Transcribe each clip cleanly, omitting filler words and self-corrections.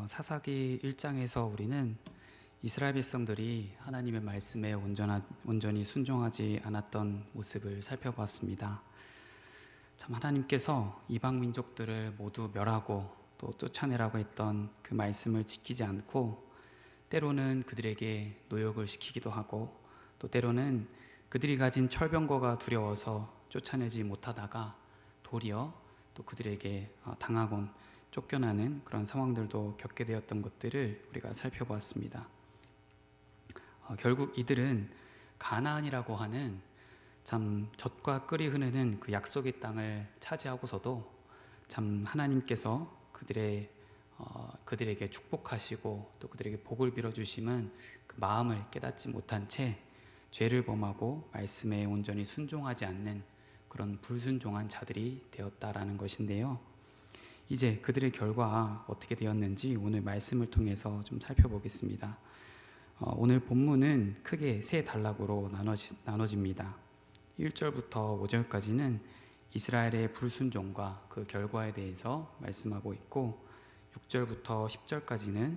사사기 1장에서 우리는 이스라엘 백성들이 하나님의 말씀에 온전히 순종하지 않았던 모습을 살펴보았습니다. 참 하나님께서 이방 민족들을 모두 멸하고 또 쫓아내라고 했던 그 말씀을 지키지 않고 때로는 그들에게 노역을 시키기도 하고 또 때로는 그들이 가진 철병거가 두려워서 쫓아내지 못하다가 도리어 또 그들에게 당하곤 쫓겨나는 그런 상황들도 겪게 되었던 것들을 우리가 살펴보았습니다. 결국 이들은 가나안이라고 하는 참 젖과 꿀이 흐르는 그 약속의 땅을 차지하고서도 참 하나님께서 그들에게 축복하시고 또 그들에게 복을 빌어 주심은 그 마음을 깨닫지 못한 채 죄를 범하고 말씀에 온전히 순종하지 않는 그런 불순종한 자들이 되었다라는 것인데요. 이제 그들의 결과 어떻게 되었는지 오늘 말씀을 통해서 좀 살펴보겠습니다. 오늘 본문은 크게 세 단락으로 나눠집니다. 1절부터 5절까지는 이스라엘의 불순종과 그 결과에 대해서 말씀하고 있고 6절부터 10절까지는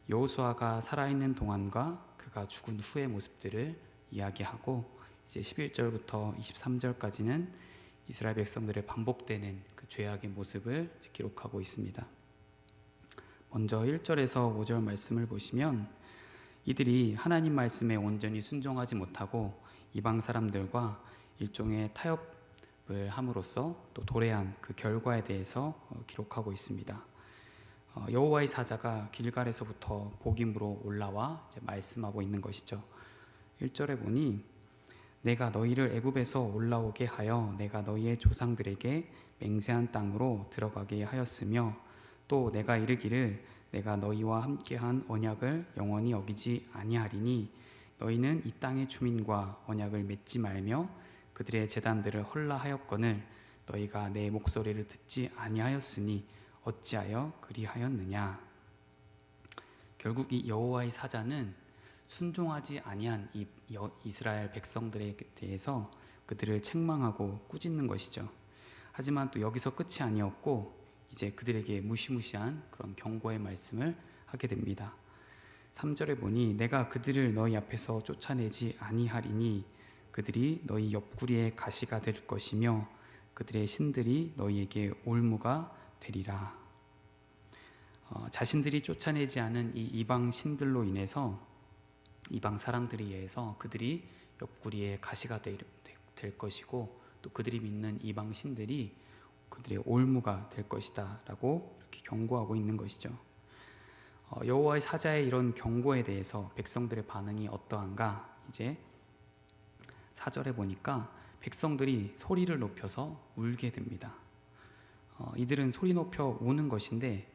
여호수아가 살아있는 동안과 그가 죽은 후의 모습들을 이야기하고 이제 11절부터 23절까지는 이스라엘 백성들의 반복되는 그 죄악의 모습을 기록하고 있습니다. 먼저 1절에서 5절 말씀을 보시면 이들이 하나님 말씀에 온전히 순종하지 못하고 이방 사람들과 일종의 타협을 함으로써 또 도래한 그 결과에 대해서 기록하고 있습니다. 여호와의 사자가 길갈에서부터 복임으로 올라와 말씀하고 있는 것이죠. 1절에 보니 내가 너희를 애굽에서 올라오게 하여 내가 너희의 조상들에게 맹세한 땅으로 들어가게 하였으며 또 내가 이르기를 내가 너희와 함께한 언약을 영원히 어기지 아니하리니 너희는 이 땅의 주민과 언약을 맺지 말며 그들의 제단들을 헐라하였거늘 너희가 내 목소리를 듣지 아니하였으니 어찌하여 그리하였느냐. 결국 이 여호와의 사자는 순종하지 아니한 이 이스라엘 백성들에 대해서 그들을 책망하고 꾸짖는 것이죠. 하지만 또 여기서 끝이 아니었고 이제 그들에게 무시무시한 그런 경고의 말씀을 하게 됩니다. 3절에 보니 내가 그들을 너희 앞에서 쫓아내지 아니하리니 그들이 너희 옆구리에 가시가 될 것이며 그들의 신들이 너희에게 올무가 되리라. 자신들이 쫓아내지 않은 이 이방 신들로 인해서 이방 사람들에 의해서 그들이 옆구리에 가시가 될 것이고 또 그들이 믿는 이방 신들이 그들의 올무가 될 것이다 라고 이렇게 경고하고 있는 것이죠. 여호와의 사자의 이런 경고에 대해서 백성들의 반응이 어떠한가. 이제 4절에 보니까 백성들이 소리를 높여서 울게 됩니다. 이들은 소리 높여 우는 것인데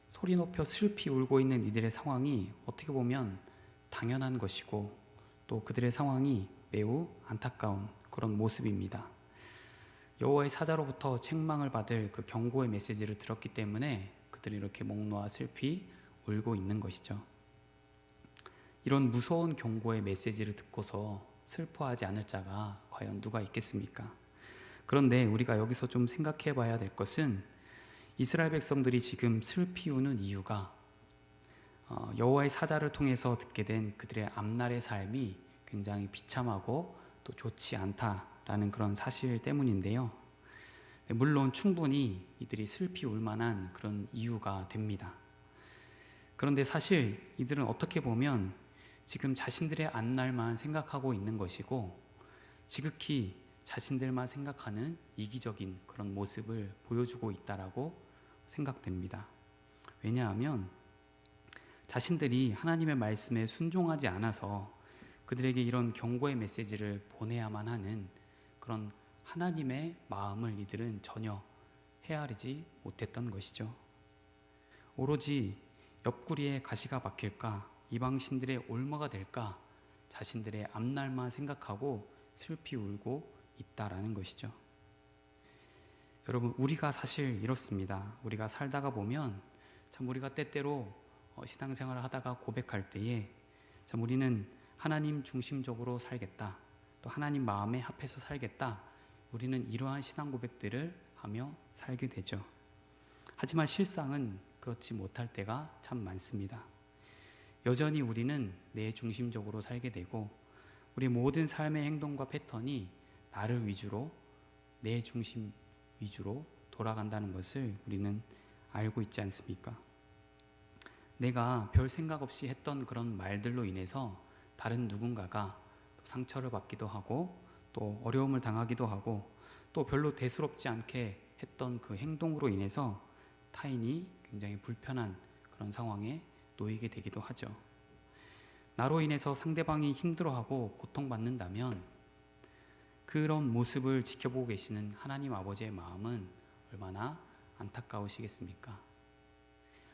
소리 높여 슬피 울고 있는 이들의 상황이 어떻게 보면 당연한 것이고 또 그들의 상황이 매우 안타까운 그런 모습입니다. 여호와의 사자로부터 책망을 받을 그 경고의 메시지를 들었기 때문에 그들이 이렇게 목 놓아 슬피 울고 있는 것이죠. 이런 무서운 경고의 메시지를 듣고서 슬퍼하지 않을 자가 과연 누가 있겠습니까? 그런데 우리가 여기서 좀 생각해 봐야 될 것은 이스라엘 백성들이 지금 슬피 우는 이유가 여호와의 사자를 통해서 듣게 된 그들의 앞날의 삶이 굉장히 비참하고 또 좋지 않다라는 그런 사실 때문인데요. 물론 충분히 이들이 슬피 울 만한 그런 이유가 됩니다. 그런데 사실 이들은 어떻게 보면 지금 자신들의 앞날만 생각하고 있는 것이고 지극히 자신들만 생각하는 이기적인 그런 모습을 보여주고 있다라고 생각됩니다. 왜냐하면 자신들이 하나님의 말씀에 순종하지 않아서 그들에게 이런 경고의 메시지를 보내야만 하는 그런 하나님의 마음을 이들은 전혀 헤아리지 못했던 것이죠. 오로지 옆구리에 가시가 박힐까, 이방 신들의 올무가 될까, 자신들의 앞날만 생각하고 슬피 울고 있다라는 것이죠. 여러분, 우리가 사실 이렇습니다. 우리가 살다가 보면 참 우리가 때때로 신앙생활을 하다가 고백할 때에 참 우리는 하나님 중심적으로 살겠다, 또 하나님 마음에 합해서 살겠다, 우리는 이러한 신앙 고백들을 하며 살게 되죠. 하지만 실상은 그렇지 못할 때가 참 많습니다. 여전히 우리는 내 중심적으로 살게 되고 우리 모든 삶의 행동과 패턴이 나를 위주로, 내 중심 위주로 돌아간다는 것을 우리는 알고 있지 않습니까? 내가 별 생각 없이 했던 그런 말들로 인해서 다른 누군가가 또 상처를 받기도 하고 또 어려움을 당하기도 하고 또 별로 대수롭지 않게 했던 그 행동으로 인해서 타인이 굉장히 불편한 그런 상황에 놓이게 되기도 하죠. 나로 인해서 상대방이 힘들어하고 고통받는다면 그런 모습을 지켜보고 계시는 하나님 아버지의 마음은 얼마나 안타까우시겠습니까?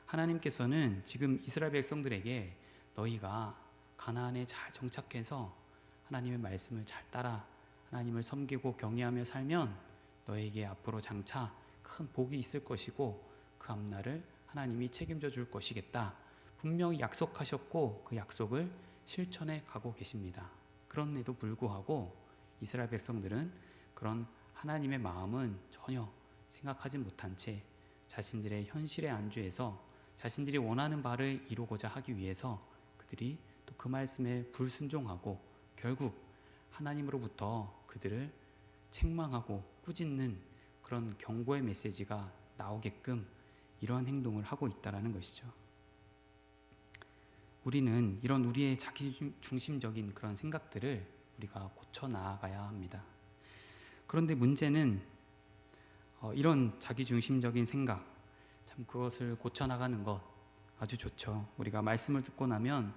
하나님께서는 지금 이스라엘 백성들에게 너희가 가나안에 잘 정착해서 하나님의 말씀을 잘 따라 하나님을 섬기고 경외하며 살면 너에게 앞으로 장차 큰 복이 있을 것이고 그 앞날을 하나님이 책임져 줄 것이겠다. 분명히 약속하셨고 그 약속을 실천해 가고 계십니다. 그럼에도 불구하고 이스라엘 백성들은 그런 하나님의 마음은 전혀 생각하지 못한 채 자신들의 현실에 안주해서 자신들이 원하는 바를 이루고자 하기 위해서 그들이 또 그 말씀에 불순종하고 결국 하나님으로부터 그들을 책망하고 꾸짖는 그런 경고의 메시지가 나오게끔 이러한 행동을 하고 있다는 것이죠. 우리는 이런 우리의 자기중심적인 그런 생각들을 우리가 고쳐 나아가야 합니다. 그런데 문제는 이런 자기중심적인 생각, 참 그것을 고쳐 나가는 것 아주 좋죠. 우리가 말씀을 듣고 나면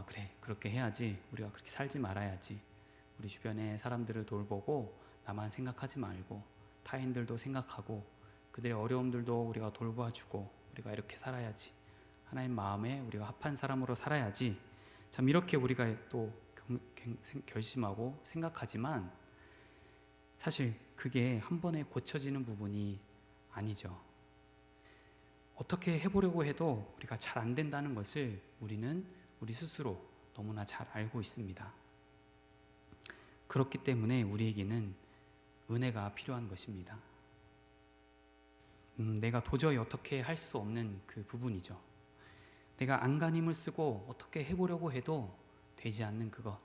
그래, 그렇게 해야지, 우리가 그렇게 살지 말아야지, 우리 주변의 사람들을 돌보고 나만 생각하지 말고 타인들도 생각하고 그들의 어려움들도 우리가 돌봐주고 우리가 이렇게 살아야지, 하나님 마음에 우리가 합한 사람으로 살아야지, 참 이렇게 우리가 또 결심하고 생각하지만 사실 그게 한 번에 고쳐지는 부분이 아니죠. 어떻게 해보려고 해도 우리가 잘 안 된다는 것을 우리는 우리 스스로 너무나 잘 알고 있습니다. 그렇기 때문에 우리에게는 은혜가 필요한 것입니다. 내가 도저히 어떻게 할 수 없는 그 부분이죠. 내가 안간힘을 쓰고 어떻게 해보려고 해도 되지 않는 그것,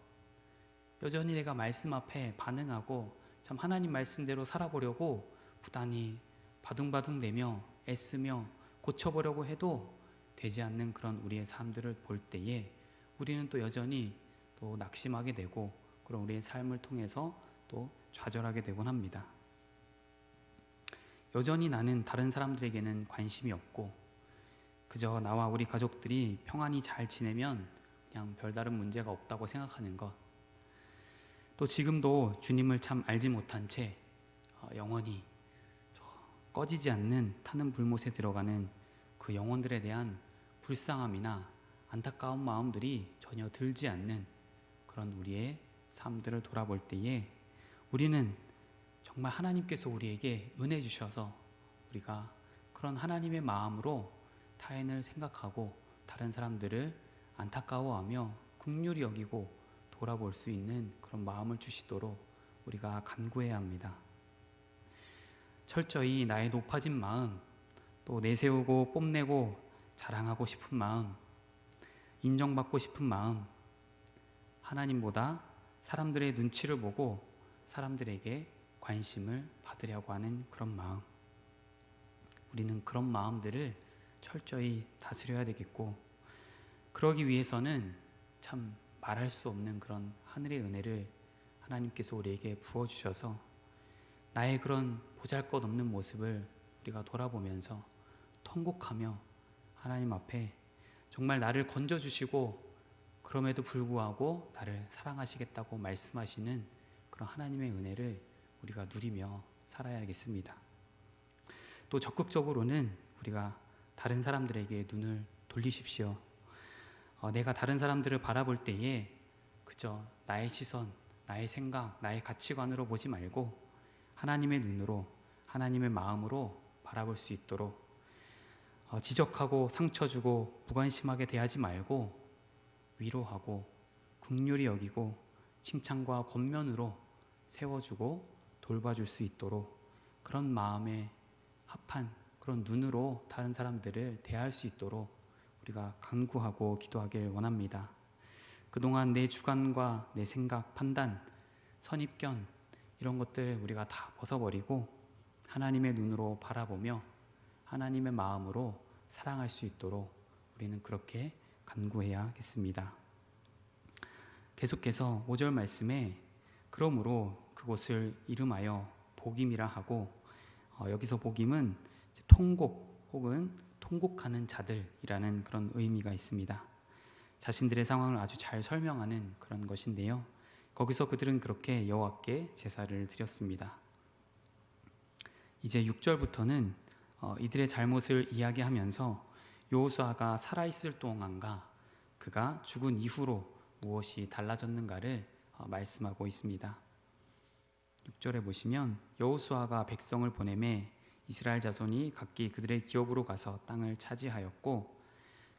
여전히 내가 말씀 앞에 반응하고 참 하나님 말씀대로 살아보려고 부단히 바둥바둥대며 애쓰며 고쳐보려고 해도 되지 않는 그런 우리의 삶들을 볼 때에 우리는 또 여전히 또 낙심하게 되고 그런 우리의 삶을 통해서 또 좌절하게 되곤 합니다. 여전히 나는 다른 사람들에게는 관심이 없고 그저 나와 우리 가족들이 평안히 잘 지내면 그냥 별다른 문제가 없다고 생각하는 것, 또 지금도 주님을 참 알지 못한 채 영원히 꺼지지 않는 타는 불못에 들어가는 그 영혼들에 대한 불쌍함이나 안타까운 마음들이 전혀 들지 않는 그런 우리의 삶들을 돌아볼 때에 우리는 정말 하나님께서 우리에게 은혜 주셔서 우리가 그런 하나님의 마음으로 타인을 생각하고 다른 사람들을 안타까워하며 긍휼히 여기고 돌아볼 수 있는 그런 마음을 주시도록 우리가 간구해야 합니다. 철저히 나의 높아진 마음, 또 내세우고 뽐내고 자랑하고 싶은 마음, 인정받고 싶은 마음, 하나님보다 사람들의 눈치를 보고 사람들에게 관심을 받으려고 하는 그런 마음, 우리는 그런 마음들을 철저히 다스려야 되겠고, 그러기 위해서는 참 말할 수 없는 그런 하늘의 은혜를 하나님께서 우리에게 부어주셔서 나의 그런 보잘것없는 모습을 우리가 돌아보면서 통곡하며 하나님 앞에 정말 나를 건져주시고 그럼에도 불구하고 나를 사랑하시겠다고 말씀하시는 그런 하나님의 은혜를 우리가 누리며 살아야겠습니다. 또 적극적으로는 우리가 다른 사람들에게 눈을 돌리십시오. 내가 다른 사람들을 바라볼 때에 그저 나의 시선, 나의 생각, 나의 가치관으로 보지 말고 하나님의 눈으로, 하나님의 마음으로 바라볼 수 있도록 지적하고 상처 주고 무관심하게 대하지 말고 위로하고 긍휼히 여기고 칭찬과 권면으로 세워주고 돌봐줄 수 있도록 그런 마음에 합한 그런 눈으로 다른 사람들을 대할 수 있도록 우리가 간구하고 기도하길 원합니다. 그동안 내 주관과 내 생각, 판단, 선입견 이런 것들 우리가 다 벗어버리고 하나님의 눈으로 바라보며 하나님의 마음으로 사랑할 수 있도록 우리는 그렇게 간구해야겠습니다. 계속해서 5절 말씀에 그러므로 그곳을 이름하여 복임이라 하고, 여기서 복임은 통곡 혹은 통곡하는 자들이라는 그런 의미가 있습니다. 자신들의 상황을 아주 잘 설명하는 그런 것인데요. 거기서 그들은 그렇게 여호와께 제사를 드렸습니다. 이제 6절부터는 이들의 잘못을 이야기하면서 여호수아가 살아있을 동안과 그가 죽은 이후로 무엇이 달라졌는가를 말씀하고 있습니다. 6절에 보시면 여호수아가 백성을 보내매 이스라엘 자손이 각기 그들의 기업으로 가서 땅을 차지하였고,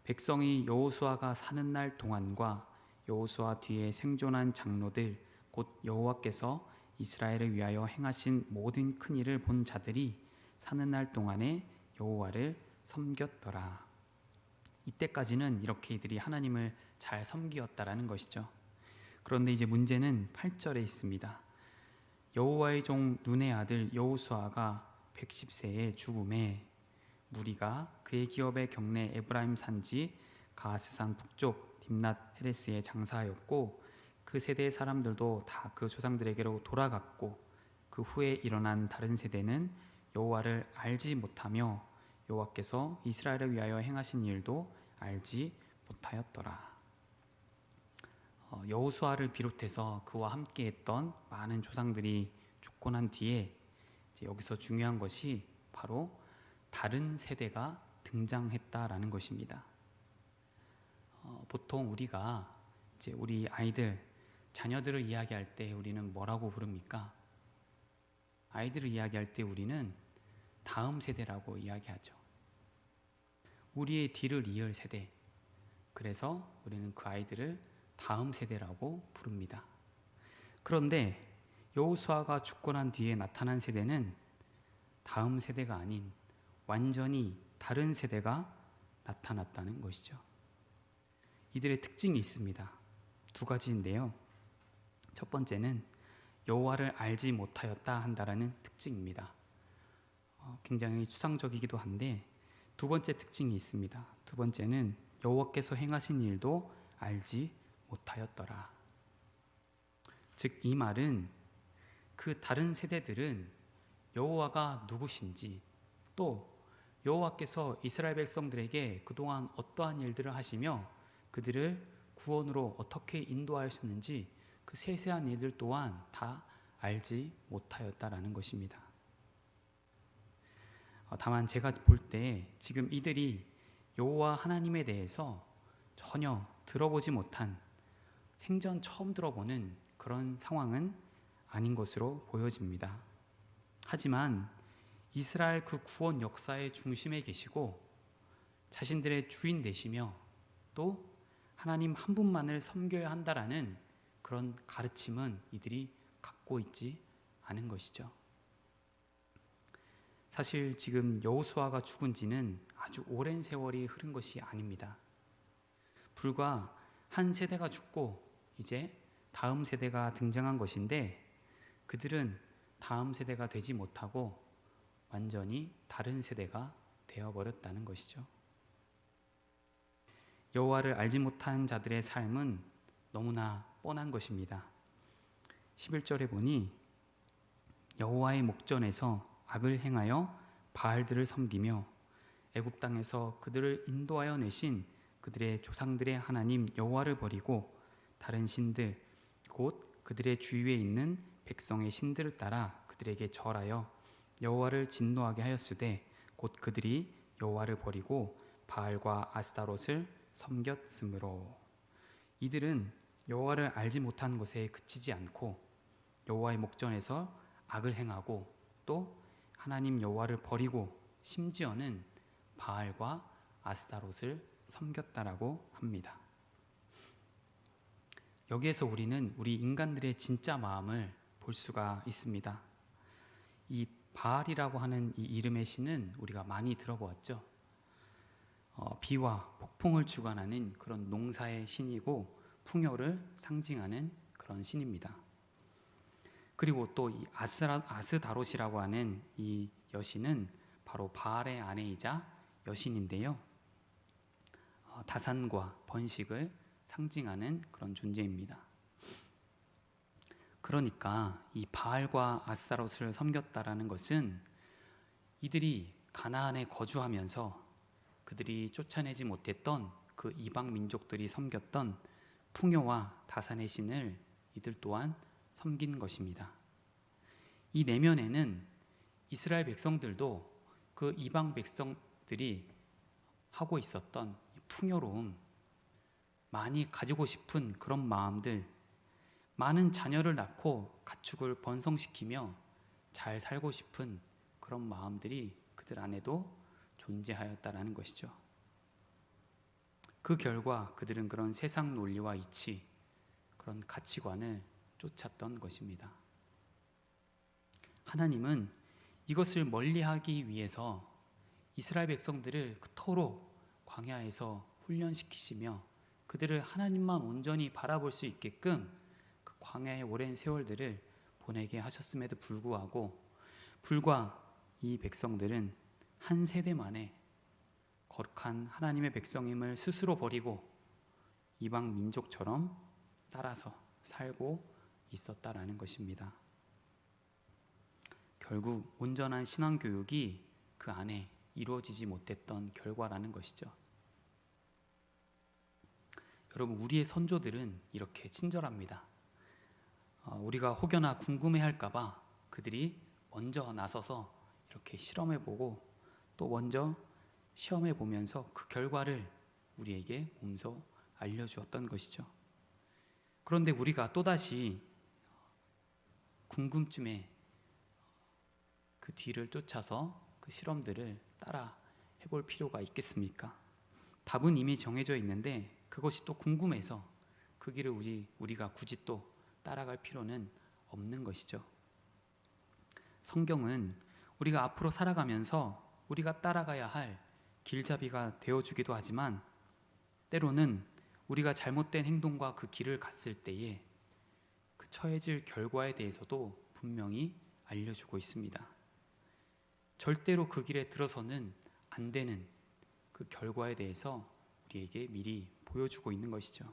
백성이 여호수아가 사는 날 동안과 여호수아 뒤에 생존한 장로들 곧 여호와께서 이스라엘을 위하여 행하신 모든 큰 일을 본 자들이 사는 날 동안에 여호와를 섬겼더라. 이때까지는 이렇게 이들이 하나님을 잘 섬기었다라는 것이죠. 그런데 이제 문제는 8절에 있습니다. 여호와의 종 눈의 아들 여호수아가 110세에 죽음에 무리가 그의 기업의 경내 에브라임 산지 가스산 북쪽 딥낫 헤레스에 장사하였고, 그 세대의 사람들도 다 그 조상들에게로 돌아갔고, 그 후에 일어난 다른 세대는 여호와를 알지 못하며 여호와께서 이스라엘을 위하여 행하신 일도 알지 못하였더라. 여호수아를 비롯해서 그와 함께했던 많은 조상들이 죽고 난 뒤에 이제 여기서 중요한 것이 바로 다른 세대가 등장했다라는 것입니다. 보통 우리가 이제 우리 아이들, 자녀들을 이야기할 때 우리는 뭐라고 부릅니까? 아이들을 이야기할 때 우리는 다음 세대라고 이야기하죠. 우리의 뒤를 이을 세대. 그래서 우리는 그 아이들을 다음 세대라고 부릅니다. 그런데 여호수아가 죽고 난 뒤에 나타난 세대는 다음 세대가 아닌 완전히 다른 세대가 나타났다는 것이죠. 이들의 특징이 있습니다. 두 가지인데요. 첫 번째는 여호와를 알지 못하였다 한다라는 특징입니다. 굉장히 추상적이기도 한데 두 번째 특징이 있습니다. 두 번째는 여호와께서 행하신 일도 알지 못하였더라. 즉 이 말은 그 다른 세대들은 여호와가 누구신지, 또 여호와께서 이스라엘 백성들에게 그동안 어떠한 일들을 하시며 그들을 구원으로 어떻게 인도하였는지 그 세세한 일들 또한 다 알지 못하였다라는 것입니다. 다만 제가 볼 때 지금 이들이 여호와 하나님에 대해서 전혀 들어보지 못한, 생전 처음 들어보는 그런 상황은 아닌 것으로 보여집니다. 하지만 이스라엘 그 구원 역사의 중심에 계시고 자신들의 주인 되시며 또 하나님 한 분만을 섬겨야 한다라는 그런 가르침은 이들이 갖고 있지 않은 것이죠. 사실 지금 여호수아가 죽은 지는 아주 오랜 세월이 흐른 것이 아닙니다. 불과 한 세대가 죽고 이제 다음 세대가 등장한 것인데, 그들은 다음 세대가 되지 못하고 완전히 다른 세대가 되어버렸다는 것이죠. 여호와를 알지 못한 자들의 삶은 너무나 뻔한 것입니다. 11절에 보니 여호와의 목전에서 악을 행하여 바알들을 섬기며 애굽 땅에서 그들을 인도하여 내신 그들의 조상들의 하나님 여호와를 버리고 다른 신들 곧 그들의 주위에 있는 백성의 신들을 따라 그들에게 절하여 여호와를 진노하게 하였으되 곧 그들이 여호와를 버리고 바알과 아스타롯을 섬겼으므로. 이들은 여호와를 알지 못한 것에 그치지 않고 여호와의 목전에서 악을 행하고 또 하나님 여호와를 버리고 심지어는 바알과 아스타롯을 섬겼다라고 합니다. 여기에서 우리는 우리 인간들의 진짜 마음을 볼 수가 있습니다. 이 바알이라고 하는 이 이름의 신은 우리가 많이 들어보았죠. 비와 폭풍을 주관하는 그런 농사의 신이고 풍요를 상징하는 그런 신입니다. 그리고 또 이 아스다롯이라고 하는 이 여신은 바로 바알의 아내이자 여신인데요. 다산과 번식을 상징하는 그런 존재입니다. 그러니까 이 바알과 아스타롯을 섬겼다라는 것은 이들이 가나안에 거주하면서 그들이 쫓아내지 못했던 그 이방 민족들이 섬겼던 풍요와 다산의 신을 이들 또한 섬긴 것입니다. 이 내면에는 이스라엘 백성들도 그 이방 백성들이 하고 있었던 풍요로움, 많이 가지고 싶은 그런 마음들, 많은 자녀를 낳고 가축을 번성시키며 잘 살고 싶은 그런 마음들이 그들 안에도 존재하였다라는 것이죠. 그 결과 그들은 그런 세상 논리와 이치, 그런 가치관을 쫓았던 것입니다. 하나님은 이것을 멀리하기 위해서 이스라엘 백성들을 그토록 광야에서 훈련시키시며 그들을 하나님만 온전히 바라볼 수 있게끔 그 광야의 오랜 세월들을 보내게 하셨음에도 불구하고 불과 이 백성들은 한 세대 만에 거룩한 하나님의 백성임을 스스로 버리고 이방 민족처럼 따라서 살고 있었다라는 것입니다. 결국 온전한 신앙 교육이 그 안에 이루어지지 못했던 결과라는 것이죠. 여러분, 우리의 선조들은 이렇게 친절합니다. 우리가 혹여나 궁금해할까봐 그들이 먼저 나서서 이렇게 실험해보고 또 먼저 시험해보면서 그 결과를 우리에게 몸소 알려주었던 것이죠. 그런데 우리가 또다시 궁금증에 그 뒤를 쫓아서 그 실험들을 따라 해볼 필요가 있겠습니까? 답은 이미 정해져 있는데 그것이 또 궁금해서 그 길을 우리가 굳이 또 따라갈 필요는 없는 것이죠. 성경은 우리가 앞으로 살아가면서 우리가 따라가야 할 길잡이가 되어주기도 하지만 때로는 우리가 잘못된 행동과 그 길을 갔을 때에 그 처해질 결과에 대해서도 분명히 알려주고 있습니다. 절대로 그 길에 들어서는 안 되는 그 결과에 대해서 우리에게 미리 보여주고 있는 것이죠.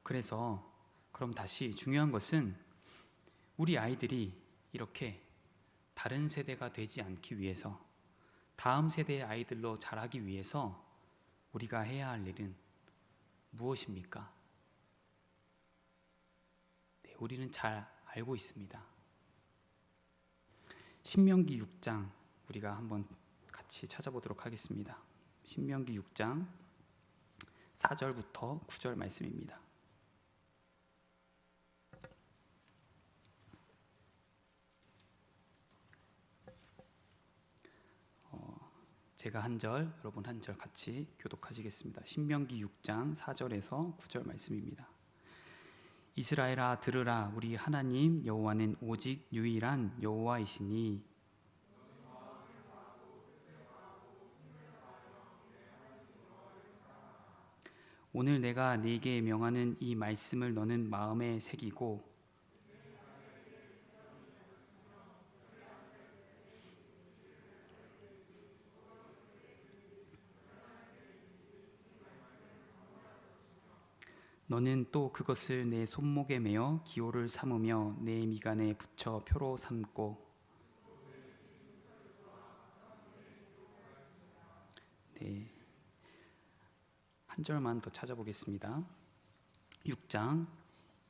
그래서 그럼 다시 중요한 것은 우리 아이들이 이렇게 다른 세대가 되지 않기 위해서 다음 세대의 아이들로 자라기 위해서 우리가 해야 할 일은 무엇입니까? 네, 우리는 잘 알고 있습니다. 신명기 6장 우리가 한번 같이 찾아보도록 하겠습니다. 신명기 6장 4절부터 9절 말씀입니다. 제가 한 절, 여러분 한 절 같이 교독하시겠습니다. 신명기 6장 4절에서 9절 말씀입니다. 이스라엘아 들으라, 우리 하나님 여호와는 오직 유일한 여호와이시니 오늘 내가 네게 명하는 이 말씀을 너는 마음에 새기고 너는 또 그것을 내 손목에 매어 기호를 삼으며 내 미간에 붙여 표로 삼고. 네, 한 절만 더 찾아보겠습니다. 6장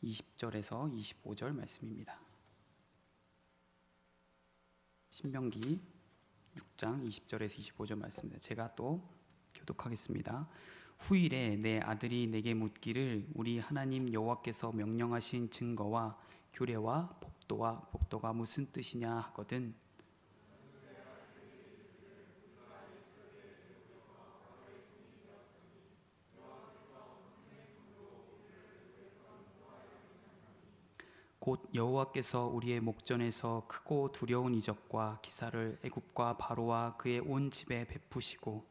20절에서 25절 말씀입니다. 신명기 6장 20절에서 25절 말씀입니다. 제가 또 교독하겠습니다. 후일에 내 아들이 내게 묻기를 우리 하나님 여호와께서 명령하신 증거와 규례와 법도가 무슨 뜻이냐 하거든. 곧 여호와께서 우리의 목전에서 크고 두려운 이적과 기사를 애굽과 바로와 그의 온 집에 베푸시고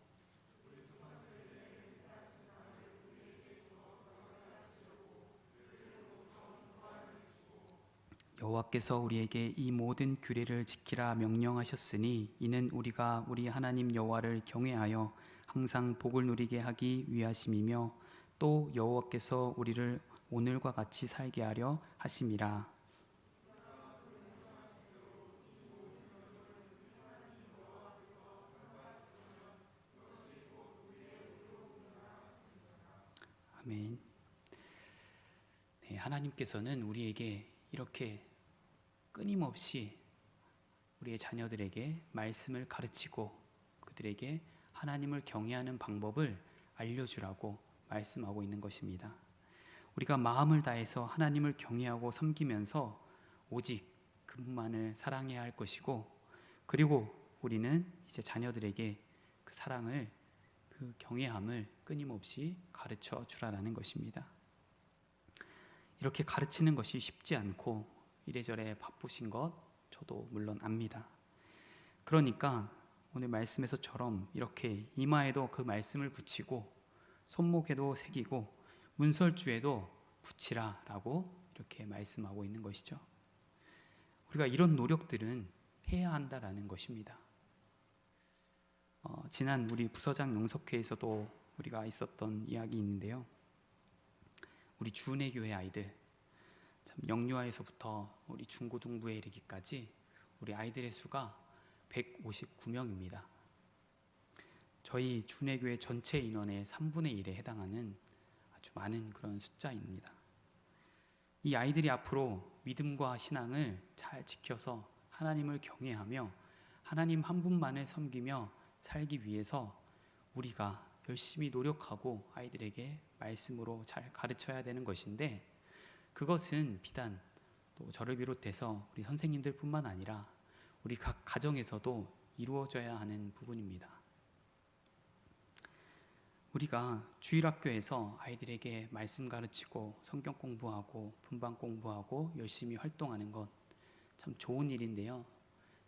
여호와께서 우리에게 이 모든 규례를 지키라 명령하셨으니 이는 우리가 우리 하나님 여호와를 경외하여 항상 복을 누리게 하기 위하심이며 또 여호와께서 우리를 오늘과 같이 살게 하려 하심이라. 아멘. 네, 하나님께서는 우리에게 이렇게 끊임없이 우리의 자녀들에게 말씀을 가르치고 그들에게 하나님을 경외하는 방법을 알려주라고 말씀하고 있는 것입니다. 우리가 마음을 다해서 하나님을 경외하고 섬기면서 오직 그분만을 사랑해야 할 것이고, 그리고 우리는 이제 자녀들에게 그 사랑을, 그 경외함을 끊임없이 가르쳐 주라는 것입니다. 이렇게 가르치는 것이 쉽지 않고 이래저래 바쁘신 것 저도 물론 압니다. 그러니까 오늘 말씀에서처럼 이렇게 이마에도 그 말씀을 붙이고 손목에도 새기고 문설주에도 붙이라라고 이렇게 말씀하고 있는 것이죠. 우리가 이런 노력들은 해야 한다라는 것입니다. 지난 우리 부서장 영석회에서도 우리가 있었던 이야기 있는데요. 우리 주은혜 교회 아이들, 참 영유아에서부터 우리 중고등부에 이르기까지 우리 아이들의 수가 159명입니다. 저희 주은혜 교회 전체 인원의 3분의 1에 해당하는 아주 많은 그런 숫자입니다. 이 아이들이 앞으로 믿음과 신앙을 잘 지켜서 하나님을 경외하며 하나님 한 분만을 섬기며 살기 위해서 우리가 열심히 노력하고 아이들에게 말씀으로 잘 가르쳐야 되는 것인데, 그것은 비단 또 저를 비롯해서 우리 선생님들 뿐만 아니라 우리 각 가정에서도 이루어져야 하는 부분입니다. 우리가 주일학교에서 아이들에게 말씀 가르치고 성경 공부하고 분반 공부하고 열심히 활동하는 것 참 좋은 일인데요.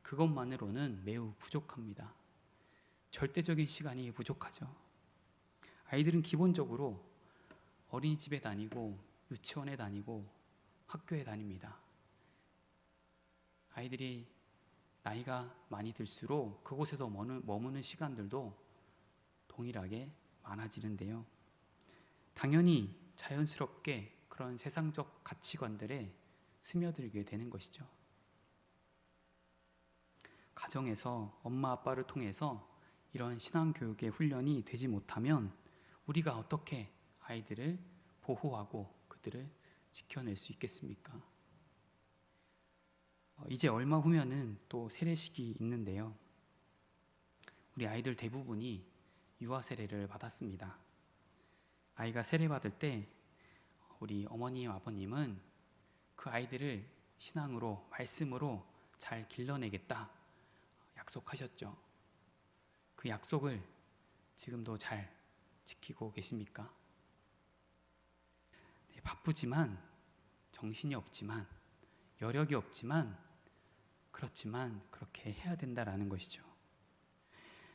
그것만으로는 매우 부족합니다. 절대적인 시간이 부족하죠. 아이들은 기본적으로 어린이집에 다니고 유치원에 다니고 학교에 다닙니다. 아이들이 나이가 많이 들수록 그곳에서 머무는 시간들도 동일하게 많아지는데요. 당연히 자연스럽게 그런 세상적 가치관들에 스며들게 되는 것이죠. 가정에서 엄마 아빠를 통해서 이런 신앙교육의 훈련이 되지 못하면 우리가 어떻게 아이들을 보호하고 그들을 지켜낼 수 있겠습니까? 이제 얼마 후면은 또 세례식이 있는데요. 우리 아이들 대부분이 유아 세례를 받았습니다. 아이가 세례 받을 때 우리 어머님 아버님은 그 아이들을 신앙으로 말씀으로 잘 길러내겠다 약속하셨죠. 그 약속을 지금도 잘 지키고 계십니까? 네, 바쁘지만 정신이 없지만 여력이 없지만 그렇지만 그렇게 해야 된다라는 것이죠.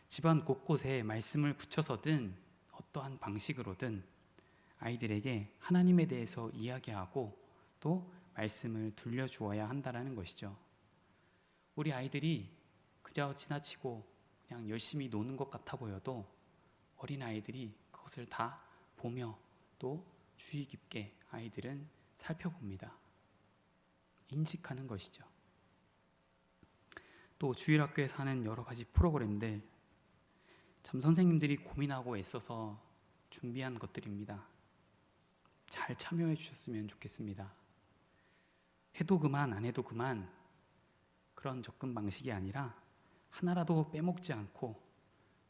집안 곳곳에 말씀을 붙여서든 어떠한 방식으로든 아이들에게 하나님에 대해서 이야기하고 또 말씀을 들려주어야 한다라는 것이죠. 우리 아이들이 그저 지나치고 그냥 열심히 노는 것 같아 보여도 어린아이들이 그것을 다 보며 또 주의 깊게 아이들은 살펴봅니다. 인식하는 것이죠. 또 주일학교에서 하는 여러 가지 프로그램들, 참 선생님들이 고민하고 애써서 준비한 것들입니다. 잘 참여해 주셨으면 좋겠습니다. 해도 그만 안 해도 그만 그런 접근 방식이 아니라 하나라도 빼먹지 않고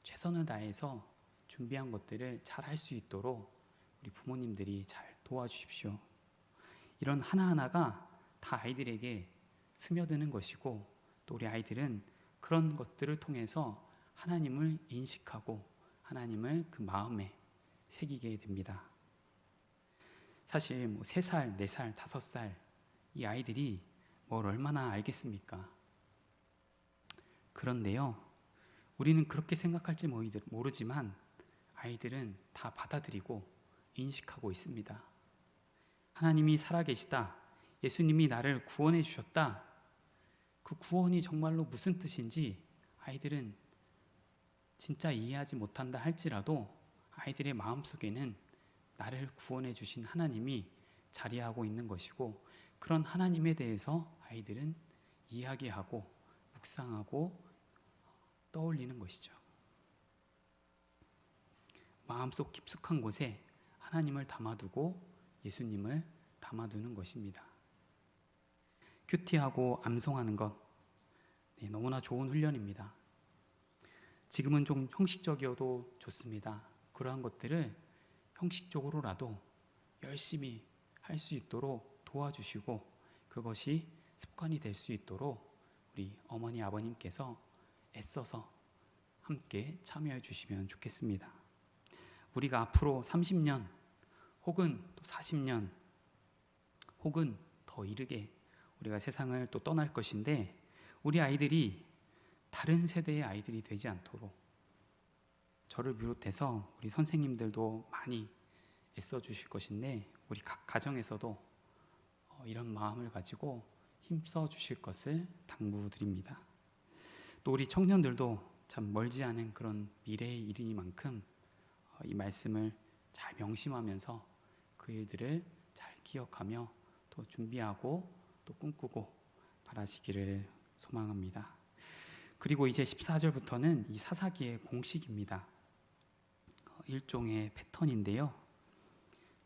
최선을 다해서 준비한 것들을 잘 할 수 있도록 우리 부모님들이 잘 도와주십시오. 이런 하나하나가 다 아이들에게 스며드는 것이고 또 우리 아이들은 그런 것들을 통해서 하나님을 인식하고 하나님을 그 마음에 새기게 됩니다. 사실 3살, 4살, 5살 이 아이들이 뭘 얼마나 알겠습니까? 그런데요, 우리는 그렇게 생각할지 모르지만 아이들은 다 받아들이고 인식하고 있습니다. 하나님이 살아계시다. 예수님이 나를 구원해 주셨다. 그 구원이 정말로 무슨 뜻인지 아이들은 진짜 이해하지 못한다 할지라도 아이들의 마음속에는 나를 구원해 주신 하나님이 자리하고 있는 것이고, 그런 하나님에 대해서 아이들은 이야기하고 묵상하고 떠올리는 것이죠. 마음속 깊숙한 곳에 하나님을 담아두고 예수님을 담아두는 것입니다. 큐티하고 암송하는 것, 너무나 좋은 훈련입니다. 지금은 좀 형식적이어도 좋습니다. 그러한 것들을 형식적으로라도 열심히 할 수 있도록 도와주시고, 그것이 습관이 될 수 있도록 우리 어머니 아버님께서 애써서 함께 참여해 주시면 좋겠습니다. 우리가 앞으로 30년 혹은 또 40년 혹은 더 이르게 우리가 세상을 또 떠날 것인데, 우리 아이들이 다른 세대의 아이들이 되지 않도록 저를 비롯해서 우리 선생님들도 많이 애써 주실 것인데, 우리 각 가정에서도 이런 마음을 가지고 힘써 주실 것을 당부드립니다. 또 우리 청년들도 참 멀지 않은 그런 미래의 일이니만큼 이 말씀을 잘 명심하면서 그 일들을 잘 기억하며 또 준비하고 또 꿈꾸고 바라시기를 소망합니다. 그리고 이제 14절부터는 이 사사기의 공식입니다. 일종의 패턴인데요,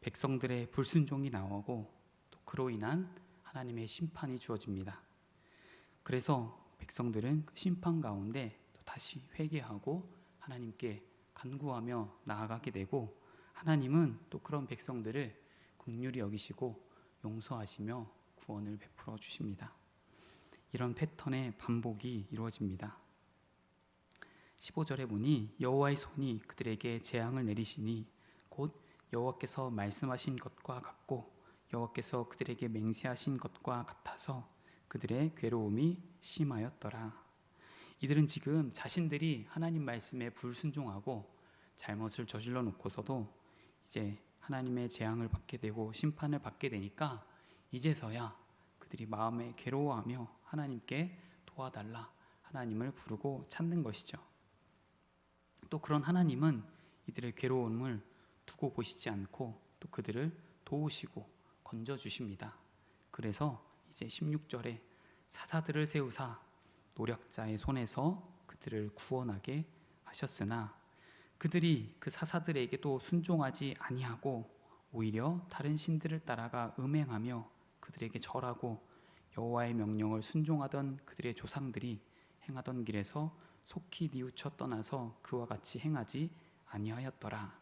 백성들의 불순종이 나오고 또 그로 인한 하나님의 심판이 주어집니다. 그래서 백성들은 그 심판 가운데 또 다시 회개하고 하나님께 간구하며 나아가게 되고, 하나님은 또 그런 백성들을 긍휼히 여기시고 용서하시며 구원을 베풀어 주십니다. 이런 패턴의 반복이 이루어집니다. 15절에 보니 여호와의 손이 그들에게 재앙을 내리시니 곧 여호와께서 말씀하신 것과 같고 여호와께서 그들에게 맹세하신 것과 같아서 그들의 괴로움이 심하였더라. 이들은 지금 자신들이 하나님 말씀에 불순종하고 잘못을 저질러 놓고서도 이제 하나님의 재앙을 받게 되고 심판을 받게 되니까 이제서야 그들이 마음에 괴로워하며 하나님께 도와달라 하나님을 부르고 찾는 것이죠. 또 그런 하나님은 이들의 괴로움을 두고 보시지 않고 또 그들을 도우시고 건져주십니다. 그래서 이제 16절에 사사들을 세우사 노력자의 손에서 그들을 구원하게 하셨으나 그들이 그 사사들에게도 순종하지 아니하고 오히려 다른 신들을 따라가 음행하며 그들에게 절하고 여호와의 명령을 순종하던 그들의 조상들이 행하던 길에서 속히 뉘우쳐 떠나서 그와 같이 행하지 아니하였더라.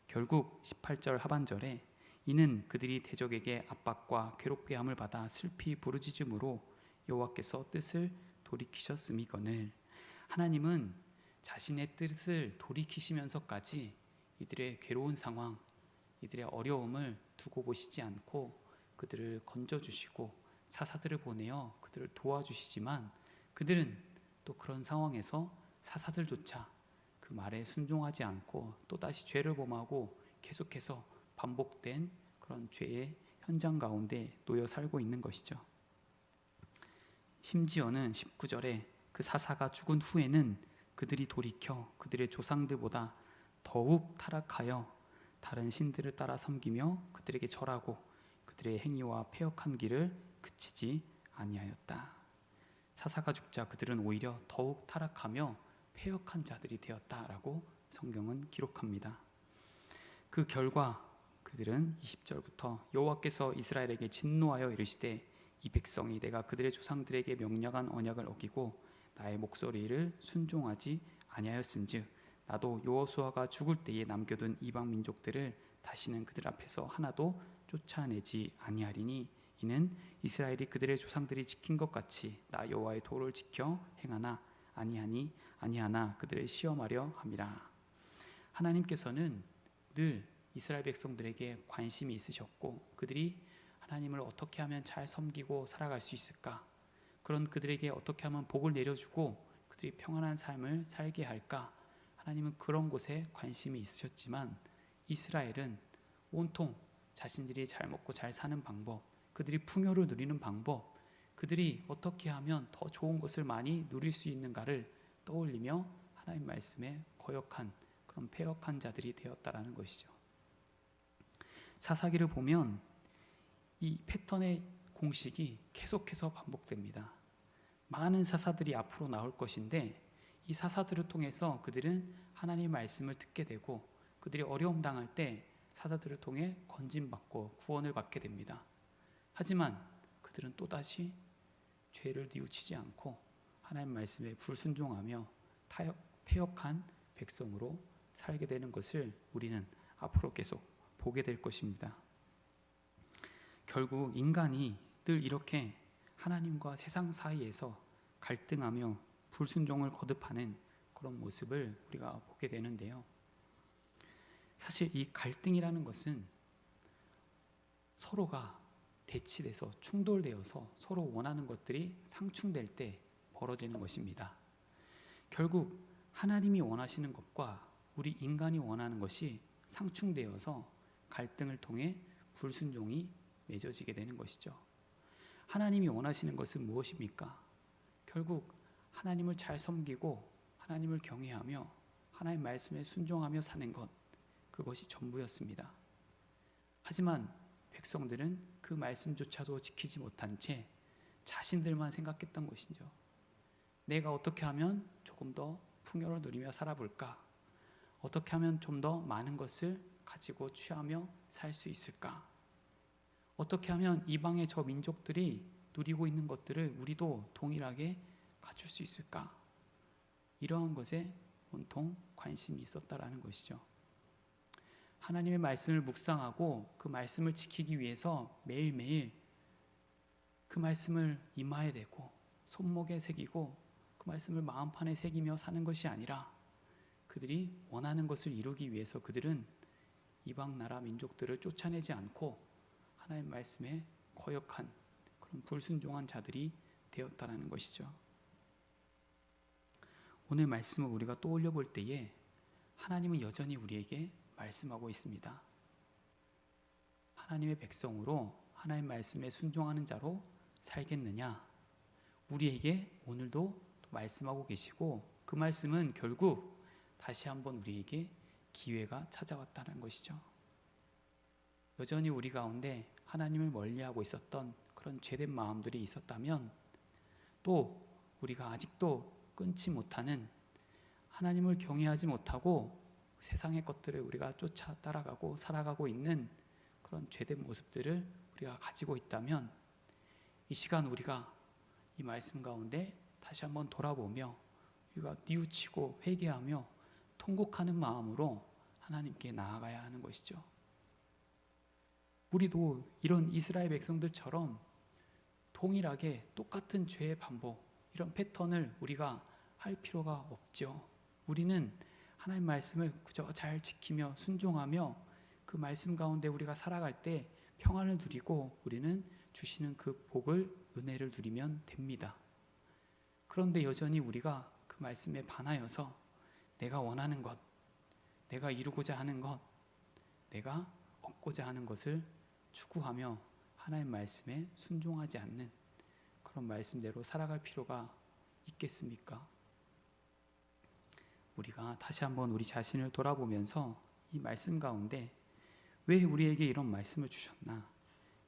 결국 18절 하반절에 이는 그들이 대적에게 압박과 괴롭게함을 받아 슬피 부르짖음으로 여호와께서 뜻을 돌이키셨음이거늘. 하나님은 자신의 뜻을 돌이키시면서까지 이들의 괴로운 상황, 이들의 어려움을 두고 보시지 않고 그들을 건져주시고 사사들을 보내어 그들을 도와주시지만, 그들은 또 그런 상황에서 사사들조차 그 말에 순종하지 않고 또다시 죄를 범하고 계속해서 반복된 그런 죄의 현장 가운데 놓여 살고 있는 것이죠. 심지어는 19절에 그 사사가 죽은 후에는 그들이 돌이켜 그들의 조상들보다 더욱 타락하여 다른 신들을 따라 섬기며 그들에게 절하고 그들의 행위와 패역한 길을 그치지 아니하였다. 사사가 죽자 그들은 오히려 더욱 타락하며 패역한 자들이 되었다라고 성경은 기록합니다. 그 결과 그들은 20절부터 여호와께서 이스라엘에게 진노하여 이르시되 이 백성이 내가 그들의 조상들에게 명령한 언약을 어기고 나의 목소리를 순종하지 아니하였은즉 나도 여호수아가 죽을 때에 남겨둔 이방 민족들을 다시는 그들 앞에서 하나도 쫓아내지 아니하리니 이는 이스라엘이 그들의 조상들이 지킨 것 같이 나 여호와의 도를 지켜 행하나 아니하나 그들을 시험하려 함이라. 하나님께서는 늘 이스라엘 백성들에게 관심이 있으셨고 그들이 하나님을 어떻게 하면 잘 섬기고 살아갈 수 있을까? 그런 그들에게 어떻게 하면 복을 내려주고 그들이 평안한 삶을 살게 할까? 하나님은 그런 곳에 관심이 있으셨지만 이스라엘은 온통 자신들이 잘 먹고 잘 사는 방법, 그들이 풍요를 누리는 방법, 그들이 어떻게 하면 더 좋은 것을 많이 누릴 수 있는가를 떠올리며 하나님 말씀에 거역한 그런 패역한 자들이 되었다라는 것이죠. 사사기를 보면 이 패턴의 공식이 계속해서 반복됩니다. 많은 사사들이 앞으로 나올 것인데 이 사사들을 통해서 그들은 하나님의 말씀을 듣게 되고 그들이 어려움 당할 때 사사들을 통해 건짐받고 구원을 받게 됩니다. 하지만 그들은 또다시 죄를 뉘우치지 않고 하나님 말씀에 불순종하며 패역한 백성으로 살게 되는 것을 우리는 앞으로 계속 보게 될 것입니다. 결국 인간이 늘 이렇게 하나님과 세상 사이에서 갈등하며 불순종을 거듭하는 그런 모습을 우리가 보게 되는데요. 사실 이 갈등이라는 것은 서로가 대치돼서 충돌되어서 서로 원하는 것들이 상충될 때 벌어지는 것입니다. 결국 하나님이 원하시는 것과 우리 인간이 원하는 것이 상충되어서 갈등을 통해 불순종이 맺어지게 되는 것이죠. 하나님이 원하시는 것은 무엇입니까? 결국 하나님을 잘 섬기고 하나님을 경외하며 하나님 말씀에 순종하며 사는 것, 그것이 전부였습니다. 하지만 백성들은 그 말씀조차도 지키지 못한 채 자신들만 생각했던 것이죠. 내가 어떻게 하면 조금 더 풍요를 누리며 살아볼까? 어떻게 하면 좀 더 많은 것을 가지고 취하며 살 수 있을까? 어떻게 하면 이방의 저 민족들이 누리고 있는 것들을 우리도 동일하게 갖출 수 있을까? 이러한 것에 온통 관심이 있었다라는 것이죠. 하나님의 말씀을 묵상하고 그 말씀을 지키기 위해서 매일매일 그 말씀을 이마에 대고 손목에 새기고 그 말씀을 마음판에 새기며 사는 것이 아니라 그들이 원하는 것을 이루기 위해서 그들은 이방 나라 민족들을 쫓아내지 않고 하나님 말씀에 거역한 그런 불순종한 자들이 되었다라는 것이죠. 오늘 말씀을 우리가 떠올려 볼 때에 하나님은 여전히 우리에게 말씀하고 있습니다. 하나님의 백성으로 하나님 말씀에 순종하는 자로 살겠느냐? 우리에게 오늘도 말씀하고 계시고 그 말씀은 결국 다시 한번 우리에게 기회가 찾아왔다는 것이죠. 여전히 우리 가운데 하나님을 멀리하고 있었던 그런 죄된 마음들이 있었다면 또 우리가 아직도 끊지 못하는 하나님을 경외하지 못하고 세상의 것들을 우리가 쫓아 따라가고 살아가고 있는 그런 죄된 모습들을 우리가 가지고 있다면 이 시간 우리가 이 말씀 가운데 다시 한번 돌아보며 우리가 뉘우치고 회개하며 통곡하는 마음으로 하나님께 나아가야 하는 것이죠. 우리도 이런 이스라엘 백성들처럼 동일하게 똑같은 죄의 반복, 이런 패턴을 우리가 할 필요가 없죠. 우리는 하나님 말씀을 그저 잘 지키며 순종하며 그 말씀 가운데 우리가 살아갈 때 평안을 누리고 우리는 주시는 그 복을, 은혜를 누리면 됩니다. 그런데 여전히 우리가 그 말씀에 반하여서 내가 원하는 것, 내가 이루고자 하는 것, 내가 얻고자 하는 것을 추구하며 하나님 말씀에 순종하지 않는 그런 말씀대로 살아갈 필요가 있겠습니까? 우리가 다시 한번 우리 자신을 돌아보면서 이 말씀 가운데 왜 우리에게 이런 말씀을 주셨나?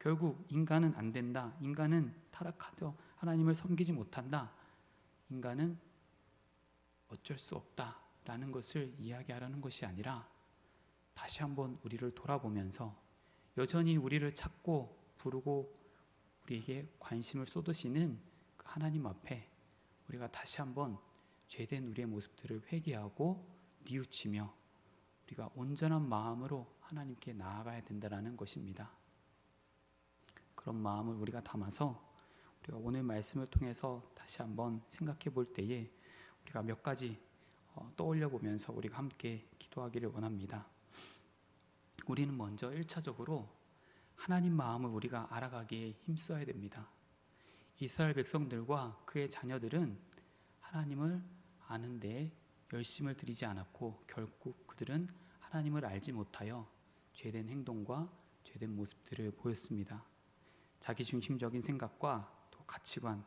결국 인간은 안 된다. 인간은 타락하여 하나님을 섬기지 못한다. 인간은 어쩔 수 없다. 라는 것을 이야기하려는 것이 아니라 다시 한번 우리를 돌아보면서 여전히 우리를 찾고 부르고 우리에게 관심을 쏟으시는 그 하나님 앞에 우리가 다시 한번 죄된 우리의 모습들을 회개하고 뉘우치며 우리가 온전한 마음으로 하나님께 나아가야 된다는 것입니다. 그런 마음을 우리가 담아서 우리가 오늘 말씀을 통해서 다시 한번 생각해 볼 때에 우리가 몇 가지 떠올려 보면서 우리가 함께 기도하기를 원합니다. 우리는 먼저 1차적으로 하나님 마음을 우리가 알아가기에 힘써야 됩니다. 이스라엘 백성들과 그의 자녀들은 하나님을 아는 데 열심을 들이지 않았고 결국 그들은 하나님을 알지 못하여 죄된 행동과 죄된 모습들을 보였습니다. 자기중심적인 생각과 또 가치관,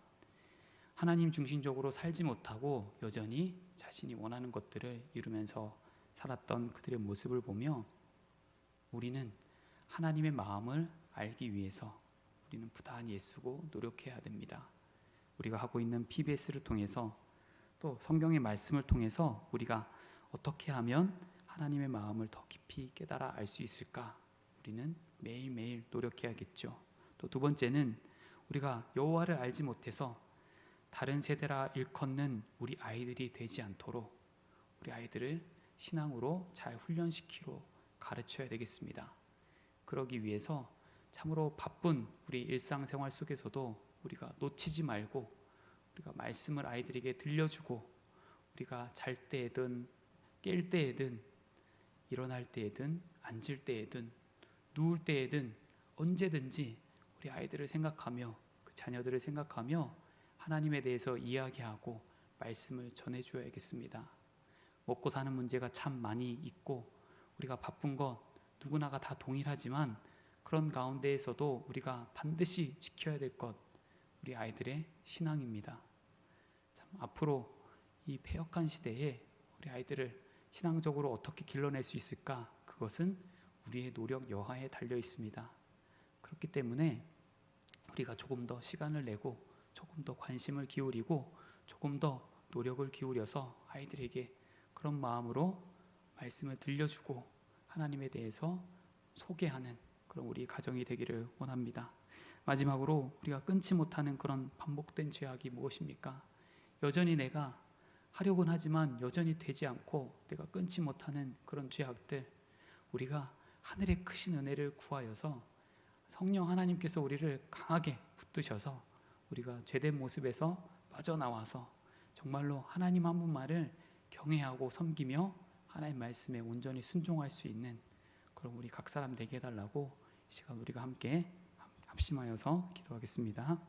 하나님 중심적으로 살지 못하고 여전히 자신이 원하는 것들을 이루면서 살았던 그들의 모습을 보며 우리는 하나님의 마음을 알기 위해서 우리는 부단히 애쓰고 노력해야 됩니다. 우리가 하고 있는 PBS를 통해서 또 성경의 말씀을 통해서 우리가 어떻게 하면 하나님의 마음을 더 깊이 깨달아 알 수 있을까? 우리는 매일매일 노력해야겠죠. 또 두 번째는 우리가 여호와를 알지 못해서 다른 세대라 일컫는 우리 아이들이 되지 않도록 우리 아이들을 신앙으로 잘 훈련시키고 가르쳐야 되겠습니다. 그러기 위해서 참으로 바쁜 우리 일상생활 속에서도 우리가 놓치지 말고 우리가 말씀을 아이들에게 들려주고 우리가 잘 때에든 깰 때에든 일어날 때에든 앉을 때에든 누울 때에든 언제든지 우리 아이들을 생각하며 그 자녀들을 생각하며 하나님에 대해서 이야기하고 말씀을 전해줘야겠습니다. 먹고 사는 문제가 참 많이 있고 우리가 바쁜 것 누구나가 다 동일하지만 그런 가운데에서도 우리가 반드시 지켜야 될 것 우리 아이들의 신앙입니다. 참 앞으로 이 패역한 시대에 우리 아이들을 신앙적으로 어떻게 길러낼 수 있을까? 그것은 우리의 노력 여하에 달려 있습니다. 그렇기 때문에 우리가 조금 더 시간을 내고 조금 더 관심을 기울이고 조금 더 노력을 기울여서 아이들에게 그런 마음으로 말씀을 들려주고 하나님에 대해서 소개하는 그런 우리 가정이 되기를 원합니다. 마지막으로 우리가 끊지 못하는 그런 반복된 죄악이 무엇입니까? 여전히 내가 하려고는 하지만 여전히 되지 않고 내가 끊지 못하는 그런 죄악들, 우리가 하늘의 크신 은혜를 구하여서 성령 하나님께서 우리를 강하게 붙드셔서 우리가 죄된 모습에서 빠져나와서 정말로 하나님 한 분만을 경외하고 섬기며 하나님 말씀에 온전히 순종할 수 있는 그런 우리 각 사람 되게 해달라고 이 시간 우리가 함께 합심하여서 기도하겠습니다.